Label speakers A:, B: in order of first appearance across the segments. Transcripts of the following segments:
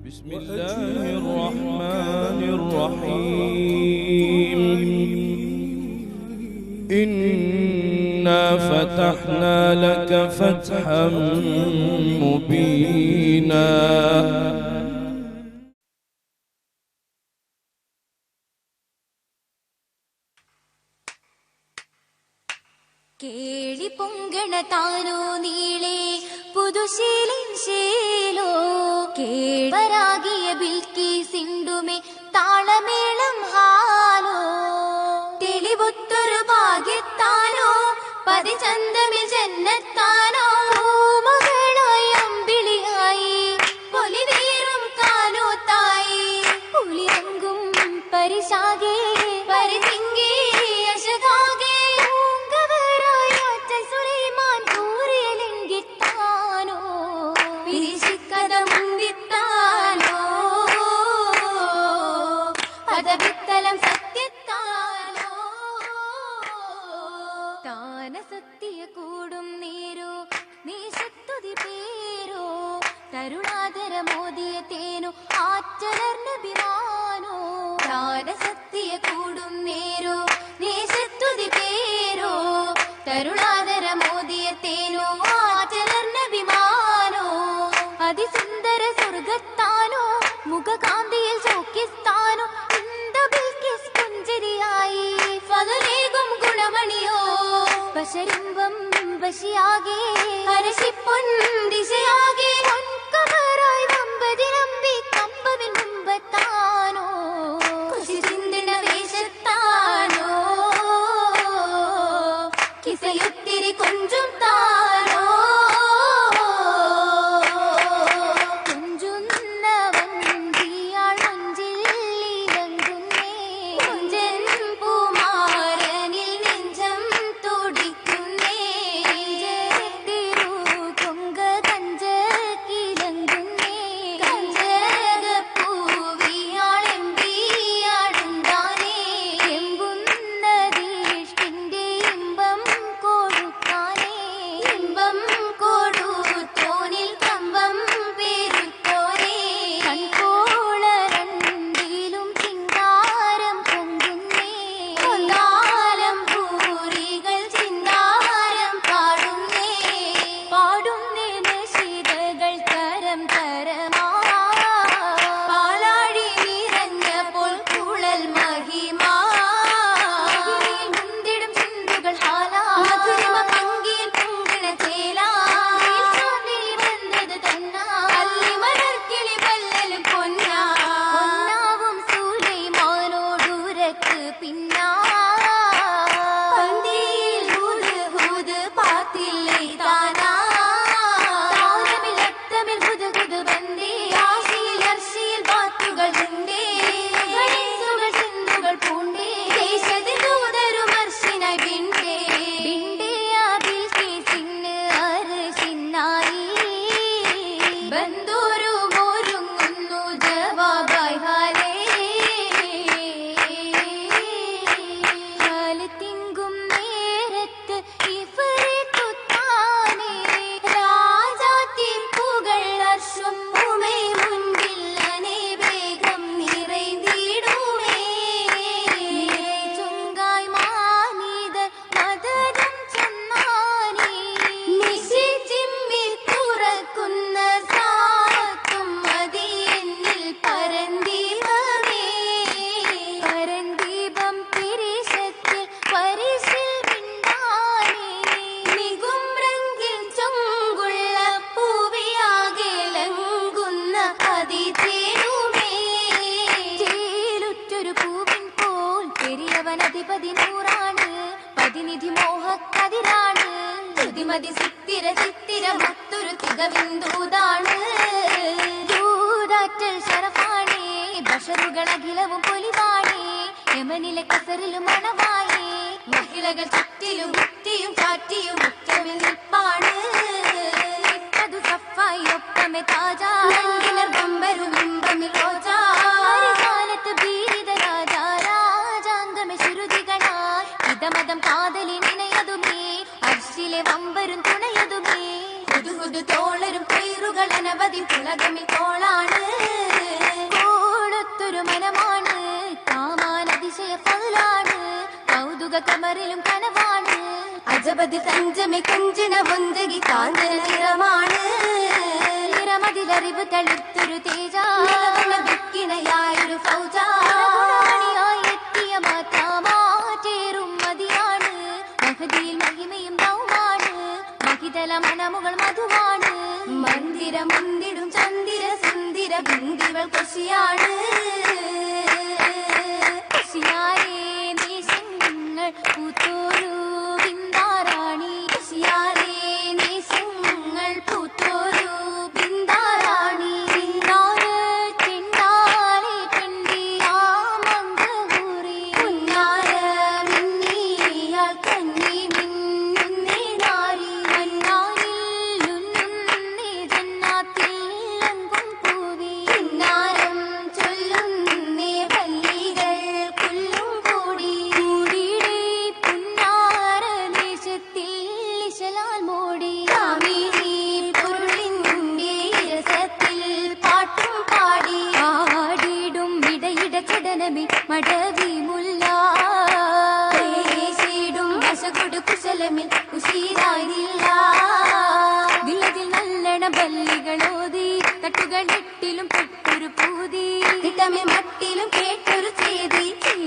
A: بسم الله الرحمن الرحيم إنا فتحنا لك فتحا مبينا
B: കേളി പൊങ്കണ താനോ നീളേ പുതുശീലിൻ ശീലോ കേളരാകിയ ബിൽക്കി സിണ്ടുമേ താളമേളം ഹാലോ തെളിവൊത്തൊരു ഭാഗ്യത്താനോ പതിചന്തമിൽ ജന്നത്താനോ മകളായി അമ്പിളിയായി പൊലിവേറും കാനോത്തായി പുലിരങ്കും പരിശാകെ പരിതിങ്കി യശകാകെ സത്യ കൂടും നേരോ നീശത്തുതി പേരോ തരുണാതര മോദിയ തേനോ ആറ്റലർന്ന ബിമാനോ താന സത്യ കൂടും നേരോ നീശത്തുതി പേരോ തരുണാതര മോദിയ തേനോ ആറ്റലർന്ന ബിമാനോ അതിസുന്ദര സ്വർഗത്താനോ മുഖകാന്തിയിൽ ചോക്കിസ്ഥാനോ ഇന്ത ബിൽക്കിസ് പുഞ്ചരിയായി ഫലലേകും ഗുണമണിയോ ബശരിമ്പം ബശിയാകെ ഹരശിപ്പൊൻ ദിശയാകെ പൊൻകമറായി വമ്പതിരമ്പി കമ്പവിൻ മുമ്പത്താനോ കുശിചിന്തന വേഷത്താനോ കിസയൊത്തിരി കൊഞ്ചും താനോ പ്രതിനിധി മോഹക്കതിരാണ് ശ്രുതിമതി ചിത്തിര ചിത്തിര മുത്തൊരു തികവിന്ദൂതാണ് ദൂതാറ്റൽ ശരഫാണേ ബഷറുകളഖിലവും പൊലിവാണേ യമനിലെ കസറിലും മണവായേ മഹിളകൾ ചുറ്റിലും മുറ്റിയും ചാറ്റിയും മുറ്റമിൽ നിൽപ്പാണ് അത് സഫായി ഒപ്പമെ താജാ ബമ്പരും ഇമ്പമിൽ റോജാ കാലത്ത് ബീരിത രാജാ രാജാംഗമെ ശ്രുതികളാൽ ഇതമതം കാതലി നിനയതുമേ അർശിലെ വമ്പരും തുണയതുമേ ഹുദു ഹുദു തോളരും പേരുകൾ അനവധി പുളകമി തോളാണ് കമറിലും കനവാണ് അജബതി തഞ്ചമി കൊഞ്ചണ ഒന്തകി കാഞ്ചന നിറമാണ് നിറമതിലറിവ് തളിർത്തൊരു തേജ ദുഃഖിണയായൊരു ഫൗജ എത്തിയ മാതാമാറ്റേറും മതിയാണ് മഹദിയിൽ മഹിമയും ദൗമാണ് മഹിതല മനമുകൾ മധുവാണ് മന്ദിര മുന്തിടും ചന്ദിര സുന്ദിര ബിന്ദിവൾ കൃഷിയാണ് കൃഷിയാരേ ദേശങ്ങൾ പൂത്തോരു ബിന്ദാറാണി കൃഷിയാരേ ദേശങ്ങൾ പൂത്തോരു ബിന്ദാറാണി ബിന്ദാര ചെണ്ടാലെ പെണ്ടിയാമങ്കൂറി പുന്നാര മിന്നിയാൽ കന്നി മിന്നുന്നേ നാരി മന്നാനിൽ ഉന്നുന്നേ ജന്നാത്തിൽ ലങ്കും പൂവി കിന്നാരം ചൊല്ലുന്നേ പല്ലികൾ കുല്ലും കൂടി കൂടിയിടേ പുന്നാര ദേശത്തിൽ ഇശലാൽ മൂടി കാമിനി പൊരുളിന്റെ രസത്തിൽ പാട്ടും പാടി ആടിടും ഇടയിട ചടനമി മടവി മുല്ല േശിടും വശകൊടു കുശലമിൽ ഉശീരായില്ല വില്ലതിൽ നല്ലണ ബല്ലികളോതി തട്ടുകളിട്ടിലും പെട്ടൊരു പൂതി ഇട്ടമെ മട്ടിലും കേട്ടൊരു ചേതികൾ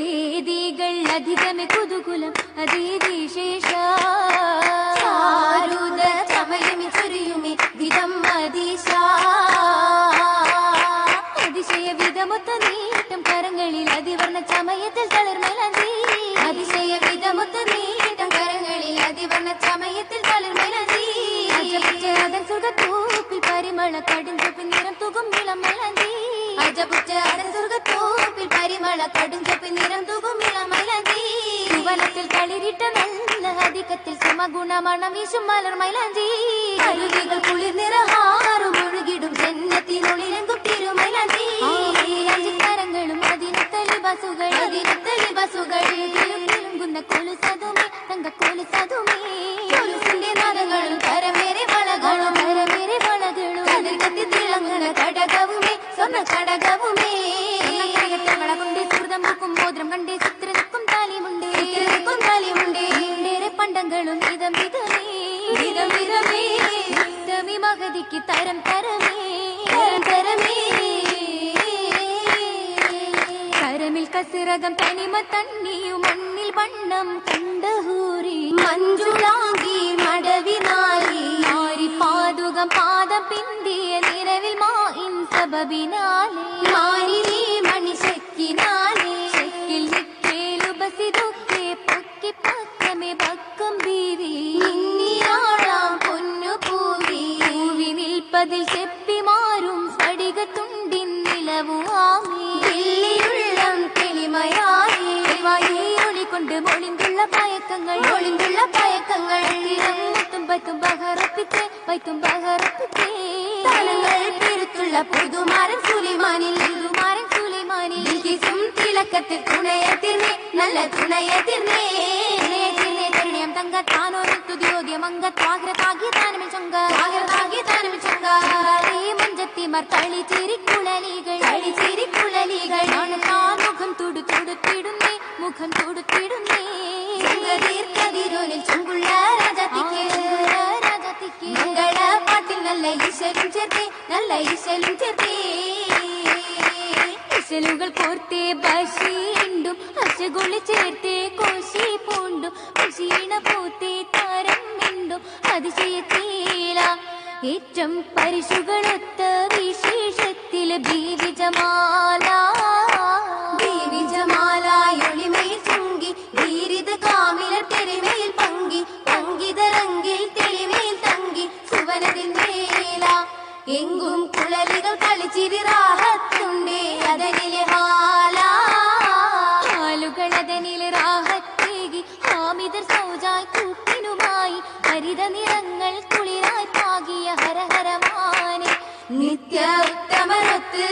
B: അധികമെ കുതുകുലം അതിവിശേഷ ചാരുത ചമയമി ചൊരിയുമി വിധം അതിശ അതിശയ വിധമൊത്ത നീട്ടം കരങ്ങളിൽ അതിവർണ്ണ ചമയത്തിൽ തളിർമേലി അതിശയ വിധമൊത്ത നീട്ടം കരങ്ങളിൽ അതിവർണ്ണ ചമയത്തിൽ തളിർമേലി അതൻ സുഖത്തൂപ്പിൽ പരിമള കടുഞ്ചൊപ്പിൽ നിറം തുകും ഇളം മലന്തി അജപുറ്റ അതൻ സുഖത്തൂപ്പിൽ പരിമള കടുഞ്ചൊപ്പിൽ നിറം തുകും ഇളം മലന്തി വനത്തിൽ കളിരിട്ട നല്ല അധികത്തിൽ സമഗുണമണം വീശും മലർ മൈലാഞ്ചി അരുവികൾ കുളിർ നിറഹാറും ഒഴുകിടും ജന്നത്തിനുള്ളിലെങ്കും തിരുമൈലാഞ്ചി കരങ്ങളും അതിനത്തലി ബസുകൾ കിലുങ്ങുന്ന കൊലുസതുമേ തങ്കക്കൊലു സതുമേ കൊലുസിന്റെ നാദങ്ങളും കരമേറെ വളകളും കതിർകത്തി തിളങ്ങുന്ന കടകവുമേ സ്വർണ്ണ കടകവുമേ കൊണ്ട് സുഹൃതം പൂക്കും മോദ്രം കണ്ടേ ചിത്ര നിൽക്കും താലിമുണ്ടേ ഏറെ പണ്ടങ്ങളും വിധം വിധമേ മഹതിക്ക് തരം തരമേ കരമിൽ കസിറകം തനിമ തന്നിയും മണ്ണിൽ വണ്ണം കണ്ടഹൂരി മഞ്ജുളാങ്കി മടവിനാലി പാതുകം പാദം പിന്തിയ നിറവിൽ മായിൻ സബബിനാലേ മാരിലേ മണിശക്കിനാലേ ശക്കിൽ നിക്കേലു ബസിദുക്കെ പൊക്കി പക്കമേ ബക്കം ബീവി നിന്നിയാളാം പൊന്നു പൂവി നിൽപ്പതിൽ ചെപ്പിമാറും സ്ഫടികത്തുണ്ടിൻ നിലവുവാമി വെള്ളിയുള്ളം തെളിമയായി ഒളികൊണ്ട് മൊളിന്തുള്ള പയക്കങ്ങൾ മുത്തും ബഹറപ്പിച്ചേ തലങ്ങൾ പെരുത്തുള്ള പുതുമാരൻ സുലൈമാനിൽ തിളക്കത്തിൽ തുണയത്തിർന്നേ നല്ല തുണയത്തിർന്നേ കരുണ്യം തങ്ക താനോരം തുതിയോദ്യം അംഗത്വാഗ്രതാകി താനമിൽ ചങ്ക മഞ്ചത്തിമാർ കളിച്ചിരിക്കുഴലികൾ മുഖം തുടുത്തിടുന്നേ കതിരോനിൽ ചുങ്കുള്ള രാജാത്തിക്ക് മംഗള പാട്ടിൽ നല്ല ഈശലും ചേർത്തേ ഇശലുകൾ കോർത്തേ ബഷീണ്ടും അശകുളി ചേർത്തേ കോശി പൂണ്ടും ക്ഷീണ പൂത്തേ താരം മിണ്ടും അതിശയത്തീല ഏറ്റം പരിശുകളൊത്ത വിശേഷത്തിൽ ബീവിജമാലയൊളിമയിൽ ചുങ്കി ധീരിത കാമിലർ തെളിമയിൽ പങ്കിതരങ്കിൽ തെളിമയിൽ തങ്കി സുവനതിൽ മേല എങ്കും കുഴലികൾ കളിച്ചിരി റാഹത്തുണ്ടേ അതനിലെ ഹാലുകളതനിലെ റാഹത്തേകി ഹാമിദർ സൗജായ് കൂട്ടിനുമായി ഹരിത നിറങ്ങൾ കുളിരായി പാകിയ ഹരഹരമാനെ നിത്യ ഉത്തമരത്ത്